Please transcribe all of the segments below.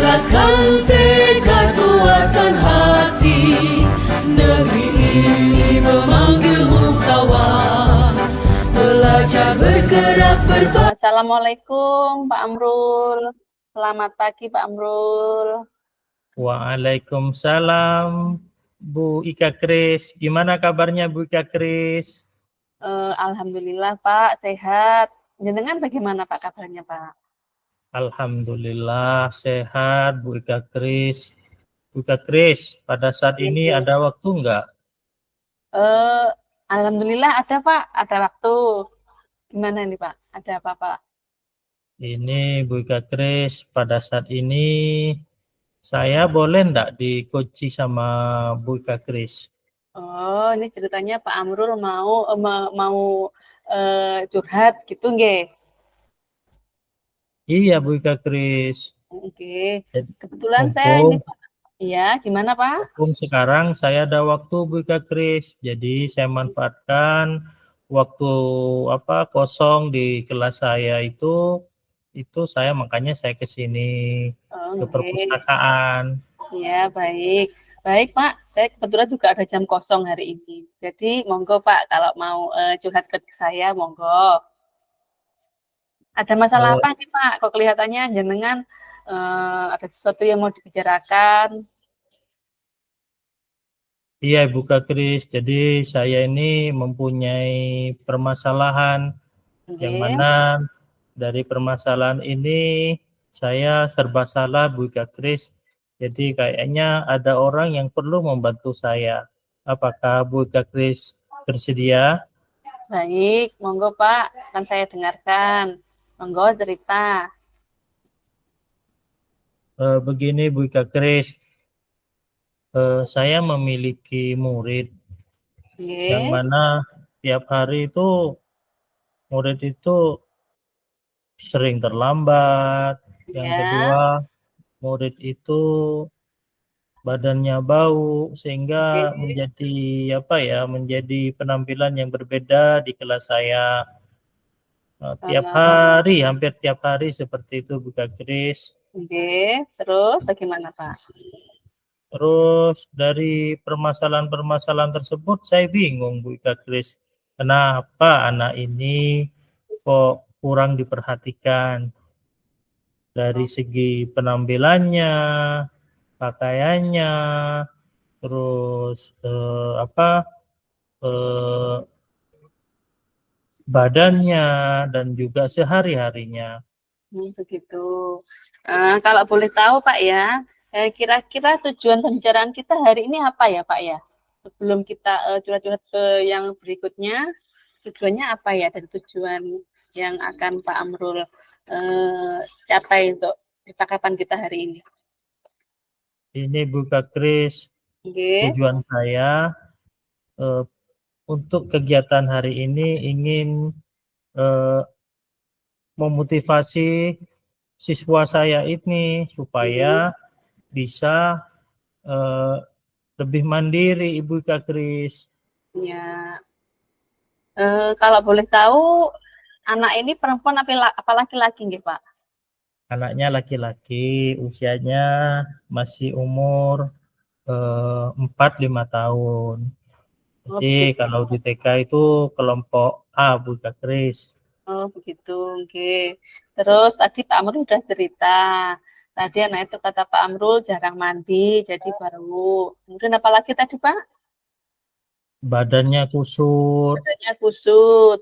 Tingkatkan tekad, kuatkan hati. Negeri ini memanggilmu kawan. Belajar bergerak berbagi. Assalamualaikum Pak Amrul. Selamat pagi Pak Amrul. Waalaikumsalam Bu Ika Kris. Gimana kabarnya Bu Ika Kris? Alhamdulillah Pak, sehat. Jenengan bagaimana Pak kabarnya Pak? Alhamdulillah sehat Bu Ika Kris. Bu Ika Kris, pada saat ini ada waktu enggak? Alhamdulillah ada Pak, ada waktu. Gimana nih Pak? Ada apa Pak? Ini Bu Ika Kris, pada saat ini saya boleh enggak dikunci sama Bu Ika Kris? Oh, ini ceritanya Pak Amrul mau curhat gitu nggih? Iya Bu Ika Kris. Oke. Kebetulan saya ini Pak. Iya, gimana Pak? Sekarang saya ada waktu Bu Ika Kris, jadi saya manfaatkan waktu kosong di kelas saya itu makanya saya ke sini ke perpustakaan. Iya, baik. Baik Pak, saya kebetulan juga ada jam kosong hari ini. Jadi monggo Pak, kalau mau curhat ke saya, monggo. Ada masalah apa nih Pak? Kok kelihatannya jenengan ada sesuatu yang mau dibicarakan? Iya Bu Ika Kris, jadi saya ini mempunyai permasalahan yang mana dari permasalahan ini saya serba salah Bu Ika Kris. Jadi kayaknya ada orang yang perlu membantu saya. Apakah Bu Ika Kris bersedia? Baik, monggo Pak, akan saya dengarkan. Monggo cerita. Begini Bu Ika Kris, saya memiliki murid yang mana tiap hari itu murid itu sering terlambat. Yang kedua, murid itu badannya bau sehingga menjadi penampilan yang berbeda di kelas saya. Hampir tiap hari seperti itu Bu Ika Kris. Terus bagaimana Pak? Terus dari permasalahan-permasalahan tersebut saya bingung Bu Ika Kris, kenapa anak ini kok kurang diperhatikan dari segi penampilannya, pakaiannya, terus badannya dan juga sehari-harinya. Begitu. Kalau boleh tahu Pak ya, kira-kira tujuan pembicaraan kita hari ini apa ya Pak ya? Sebelum kita curhat-curhat ke yang berikutnya, tujuannya apa ya dari tujuan yang akan Pak Amrul capai untuk percakapan kita hari ini? Ini Bu Ika Kris, tujuan saya untuk kegiatan hari ini ingin memotivasi siswa saya ini supaya bisa lebih mandiri Ibu Ika Kris. Ya. Kalau boleh tahu, anak ini perempuan apa laki-laki nggih Pak? Anaknya laki-laki, usianya masih umur 4-5 tahun. Jadi kalau di TK itu kelompok A Bu Ika Kris. Oh begitu, oke. Terus tadi Pak Amrul sudah cerita. Tadi anak itu kata Pak Amrul jarang mandi, jadi bau. Kemudian apa lagi tadi Pak? Badannya kusut.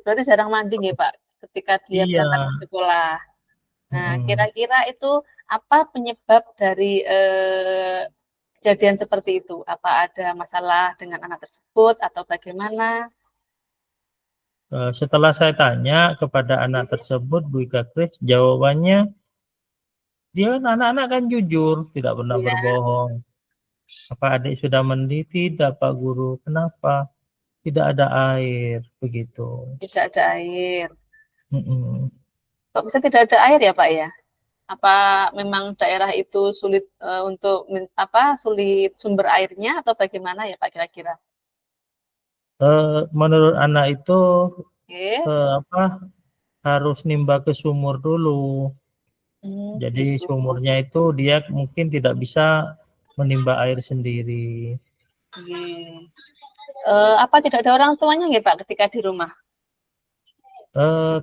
Berarti jarang mandi nggih Pak ketika dia berangkat ke sekolah. Nah, kira-kira itu apa penyebab dari kejadian seperti itu? Apa ada masalah dengan anak tersebut atau bagaimana? Setelah saya tanya kepada anak tersebut Bu Ika Kris, jawabannya dia anak-anak kan jujur, tidak pernah berbohong. Apa adik sudah mandi? Tidak Pak Guru. Kenapa? Tidak ada air, begitu. Tidak ada air. Kok bisa tidak ada air ya Pak ya? Apa memang daerah itu sulit sulit sumber airnya atau bagaimana ya Pak kira-kira? Menurut anak itu harus nimba ke sumur dulu. Jadi Gitu. sumurnya itu dia mungkin tidak bisa menimba air sendiri. Oke. Apa tidak ada orang tuanya nggih Pak ketika di rumah? Eh,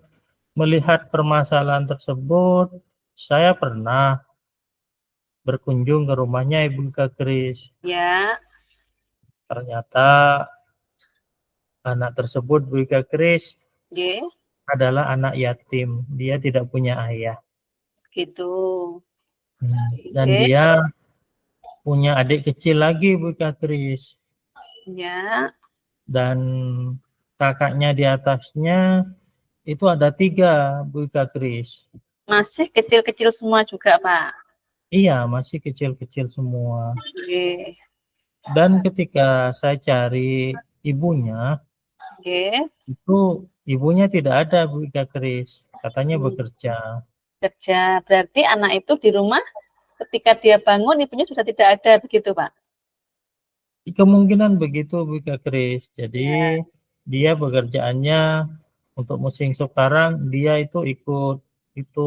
Melihat permasalahan tersebut, saya pernah berkunjung ke rumahnya Ibu Kak Kris. Ya, Ternyata anak tersebut Bu Kak Kris nggih, adalah anak yatim. Dia tidak punya ayah. gitu. Dan Nggih, dia punya adik kecil lagi Bu Kak Kris. ya, Dan kakaknya di atasnya itu ada 3 Bu Kak Kris. masih kecil-kecil semua juga Pak. Iya, masih kecil-kecil semua. Nggih, Dan ketika saya cari ibunya, nggih. itu ibunya tidak ada Bu Kak Kris. Katanya bekerja. Kerja. Berarti anak itu di rumah ketika dia bangun ibunya sudah tidak ada begitu Pak? Kemungkinan begitu Bu Kak Kris. Ya, Jadi dia pekerjaannya untuk musim sekarang dia itu ikut itu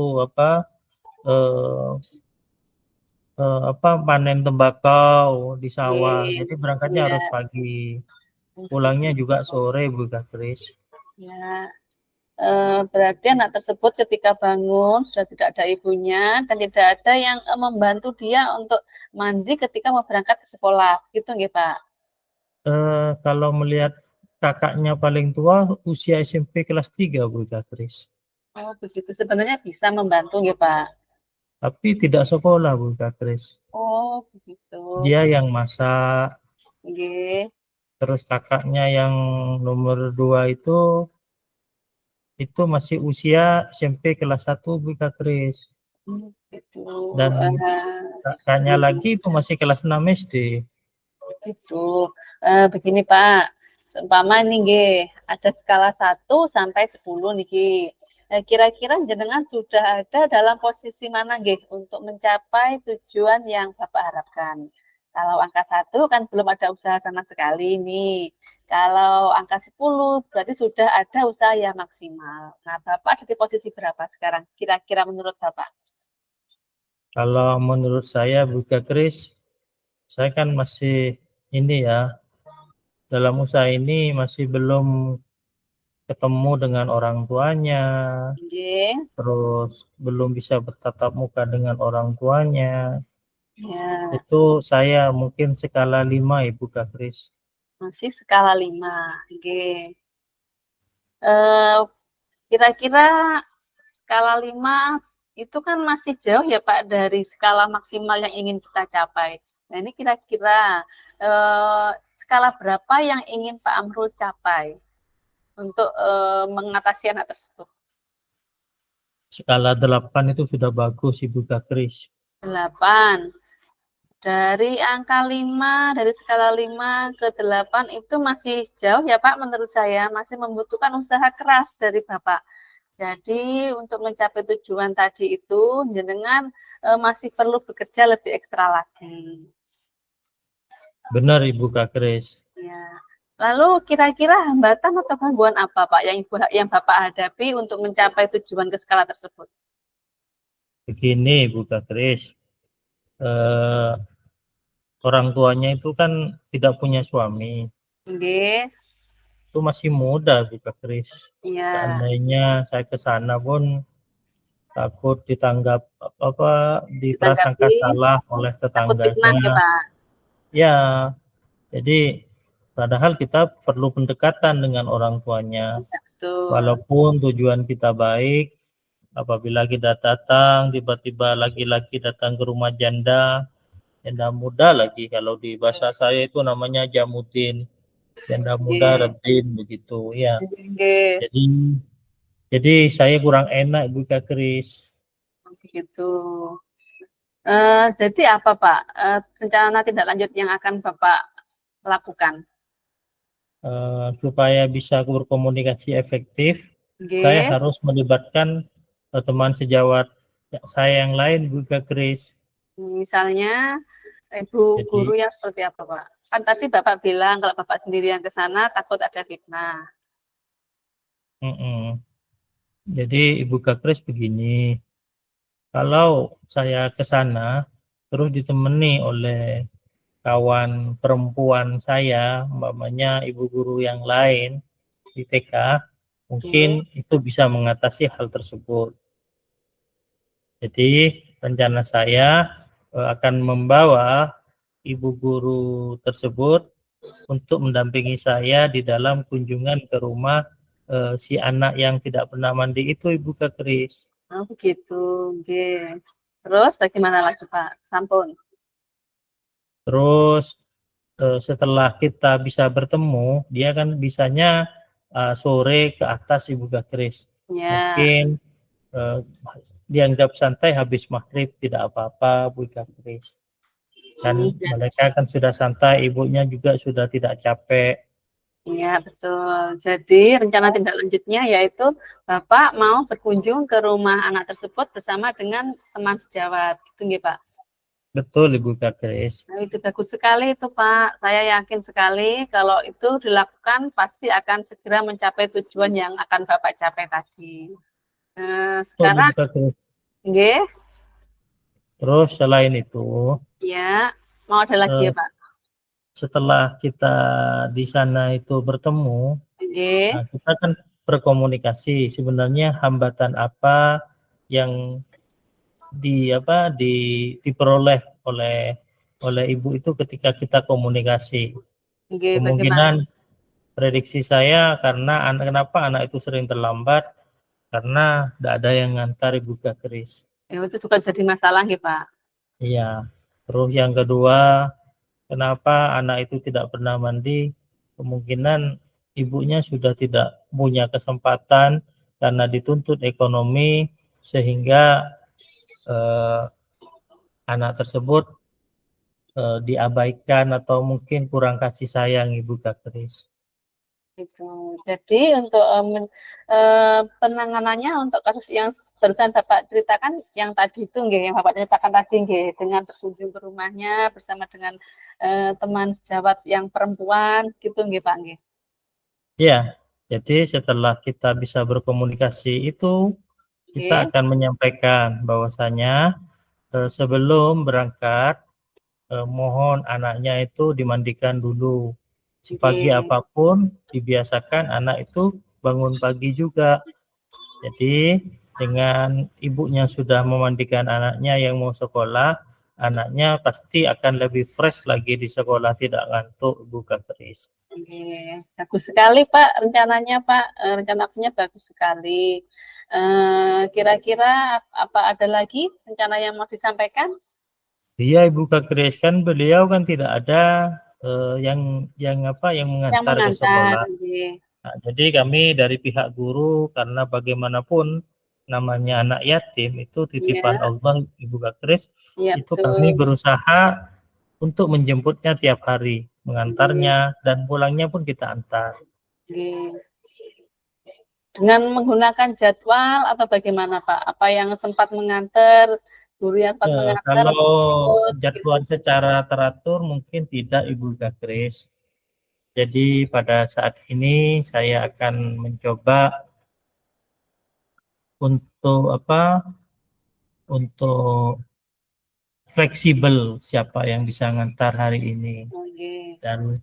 eh, panen tembakau di sawah. nggih. Jadi berangkatnya Ya, harus pagi. Pulangnya juga sore Bu Kak Kris. ya. Berarti anak tersebut ketika bangun sudah tidak ada ibunya dan tidak ada yang membantu dia untuk mandi ketika mau berangkat ke sekolah, gitu nggih Pak? Kalau melihat kakaknya paling tua usia SMP kelas 3 Bu Kak Kris. Oh begitu, sebenarnya bisa membantu nggih Pak? Tapi tidak sekolah Bu Kak Kris. Oh begitu, Dia yang masak, nggih. terus kakaknya yang nomor 2 itu masih usia SMP kelas 1 Bu Kak Kris. Gitu. Dan Eh, kakaknya lagi itu masih kelas 6 SD. Gitu. Begini Pak, seumpama nih nggih, ada skala 1 sampai 10 niki. Kira-kira jenengan sudah ada dalam posisi mana nggih untuk mencapai tujuan yang Bapak harapkan? Kalau angka 1 kan belum ada usaha sama sekali nih. Kalau angka 10 berarti sudah ada usaha yang maksimal. Nah, Bapak ada di posisi berapa sekarang? Kira-kira menurut Bapak? Kalau menurut saya Bu Kak Kris, saya kan masih ini ya, dalam usaha ini masih belum ketemu dengan orang tuanya, Nggih. terus belum bisa bertatap muka dengan orang tuanya. Ya, Itu saya mungkin skala 5 Ibu Kak Kris. masih skala 5. Nggih. Eh, Kira-kira skala 5 itu kan masih jauh ya Pak dari skala maksimal yang ingin kita capai. Nah ini kira-kira skala berapa yang ingin Pak Amrul capai untuk mengatasi anak tersebut? Skala 8 itu sudah bagus Ibu Kak Kris. 8. Dari angka 5, dari skala 5 ke 8 itu masih jauh ya Pak menurut saya, masih membutuhkan usaha keras dari Bapak. Jadi untuk mencapai tujuan tadi itu jenengan masih perlu bekerja lebih ekstra lagi. Benar Ibu Kak Kris. Ya. Lalu kira-kira hambatan atau gangguan apa Pak yang Bapak hadapi untuk mencapai tujuan ke skala tersebut? Begini Ibu Kak Kris, orang tuanya itu kan tidak punya suami. Nggih. Itu masih muda Bu Kak Kris. Iya. Seandainya saya ke sana pun takut diprasangka Ditanggapi, salah oleh takut fitnah ya tetangganya. Pak. Ya, jadi padahal kita perlu pendekatan dengan orang tuanya. Betul. Walaupun tujuan kita baik, apabila kita datang, tiba-tiba laki-laki datang ke rumah janda muda lagi, kalau di bahasa saya itu namanya jamudin, janda muda redin begitu ya. Nggih. Jadi saya kurang enak Bu Kak Kris. Begitu. Jadi apa Pak rencana tindak lanjut yang akan Bapak lakukan? Supaya bisa berkomunikasi efektif, saya Nggih. harus melibatkan teman sejawat saya yang lain Bu Kak Kris. Misalnya ibu guru yang seperti apa Pak? Kan tadi Bapak bilang kalau Bapak sendiri yang ke sana takut ada fitnah. Jadi Ibu Kak Kris begini, kalau saya ke sana terus ditemani oleh kawan perempuan saya, umpamanya ibu guru yang lain di TK, mungkin itu bisa mengatasi hal tersebut. Jadi rencana saya akan membawa ibu guru tersebut untuk mendampingi saya di dalam kunjungan ke rumah si anak yang tidak pernah mandi itu, Ibu Kak Kris. Oh begitu, nggih. Terus bagaimana lagi Pak? Sampun. Terus setelah kita bisa bertemu, dia kan bisanya sore ke atas, Ibu Kak Kris. Ya. Mungkin dianggap santai habis maghrib, tidak apa-apa, Bu Kak Kris. Dan mereka kan sudah santai, ibunya juga sudah tidak capek. Iya betul. Jadi rencana tindak lanjutnya yaitu Bapak mau berkunjung ke rumah anak tersebut bersama dengan teman sejawat, gitu nggih Pak? Betul Ibu Kak Kris. Nah, itu bagus sekali itu Pak. Saya yakin sekali kalau itu dilakukan pasti akan segera mencapai tujuan yang akan Bapak capai tadi. Sekarang, nggih. Terus selain itu, ya, mau ada lagi ya Pak? Setelah kita di sana itu bertemu, nah, kita kan berkomunikasi. Sebenarnya hambatan apa yang diperoleh oleh ibu itu ketika kita komunikasi. Kemungkinan prediksi saya karena kenapa anak itu sering terlambat karena tidak ada yang ngantar, Ibu Kak Kris. Itu juga jadi masalah ya Pak. Iya. Terus yang kedua, kenapa anak itu tidak pernah mandi? Kemungkinan ibunya sudah tidak punya kesempatan karena dituntut ekonomi sehingga anak tersebut diabaikan atau mungkin kurang kasih sayang, Ibu Kak Kris. Jadi untuk penanganannya untuk kasus yang barusan Bapak ceritakan yang tadi itu nggih, yang Bapak ceritakan tadi nggih, dengan berkunjung ke rumahnya bersama dengan teman sejawat yang perempuan gitu nggih Pak nggih. Iya, jadi setelah kita bisa berkomunikasi itu kita akan menyampaikan bahwasanya sebelum berangkat mohon anaknya itu dimandikan dulu. Sepagi apapun dibiasakan anak itu bangun pagi juga. Jadi dengan ibunya sudah memandikan anaknya yang mau sekolah, anaknya pasti akan lebih fresh lagi di sekolah, tidak ngantuk, Ibu Kak Kris. Bagus sekali Pak rencananya Pak, rencana aksinya bagus sekali. Kira-kira apa ada lagi rencana yang mau disampaikan? Iya Ibu Kak Kris, kan beliau kan tidak ada yang mengantar ke sekolah. Nah, jadi kami dari pihak guru karena bagaimanapun namanya anak yatim itu titipan Allah Ibu Kak Kris, itu kami berusaha untuk menjemputnya tiap hari, mengantarnya dan pulangnya pun kita antar. Dengan menggunakan jadwal atau bagaimana Pak? Apa yang sempat mengantar? Kalau jadwal secara teratur mungkin tidak Ibu Kak Kris. Jadi pada saat ini saya akan mencoba untuk fleksibel siapa yang bisa ngantar hari ini. Dan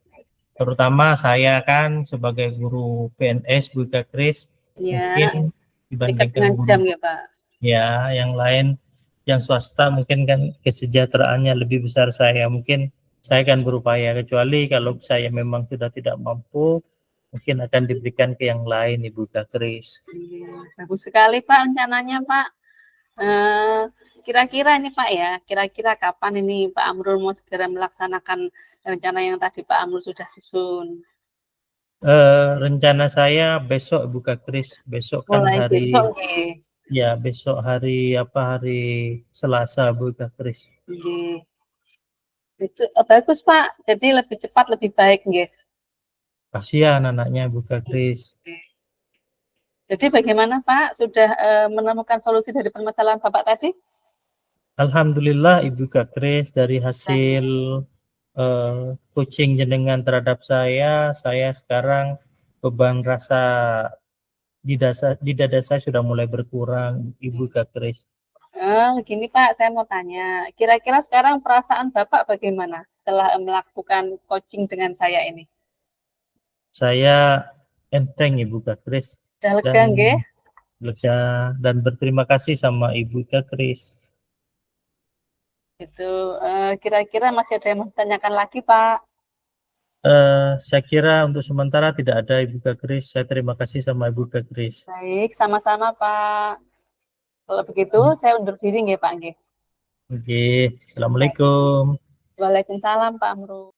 terutama saya kan sebagai guru PNS Bu Kak Kris, mungkin dibandingkan jam ya Pak. Ya, yang lain yang swasta mungkin kan kesejahteraannya lebih besar saya, mungkin saya akan berupaya, kecuali kalau saya memang sudah tidak mampu, mungkin akan diberikan ke yang lain Ibu Kak Kris. Bagus sekali Pak rencananya Pak. Kira-kira ini Pak ya, kira-kira kapan ini Pak Amrul mau segera melaksanakan rencana yang tadi Pak Amrul sudah susun? Rencana saya besok Ibu Kak Kris, besok kan hari besok, nih. Ya, besok hari Selasa Bu Kak Kris. Itu bagus Pak, jadi lebih cepat lebih baik nggih. Kasihan anaknya Bu Kak Kris. Jadi bagaimana Pak, sudah menemukan solusi dari permasalahan Bapak tadi? Alhamdulillah Ibu Kak Kris, dari hasil coaching jenengan terhadap saya sekarang beban rasa di dada saya sudah mulai berkurang Ibu Kak Kris. Gini Pak, saya mau tanya, kira-kira sekarang perasaan Bapak bagaimana setelah melakukan coaching dengan saya ini? Saya enteng Ibu Kak Kris Udah lega dan nggih? lega dan berterima kasih sama Ibu Kak Kris. Gitu. Kira-kira masih ada yang mau ditanyakan lagi Pak? Saya kira untuk sementara tidak ada Ibu Kak Kris. Saya terima kasih sama Ibu Kak Kris. Baik, sama-sama Pak. Kalau begitu, saya undur diri nggih Pak nggih. Oke, Assalamualaikum. Waalaikumsalam Pak Amru.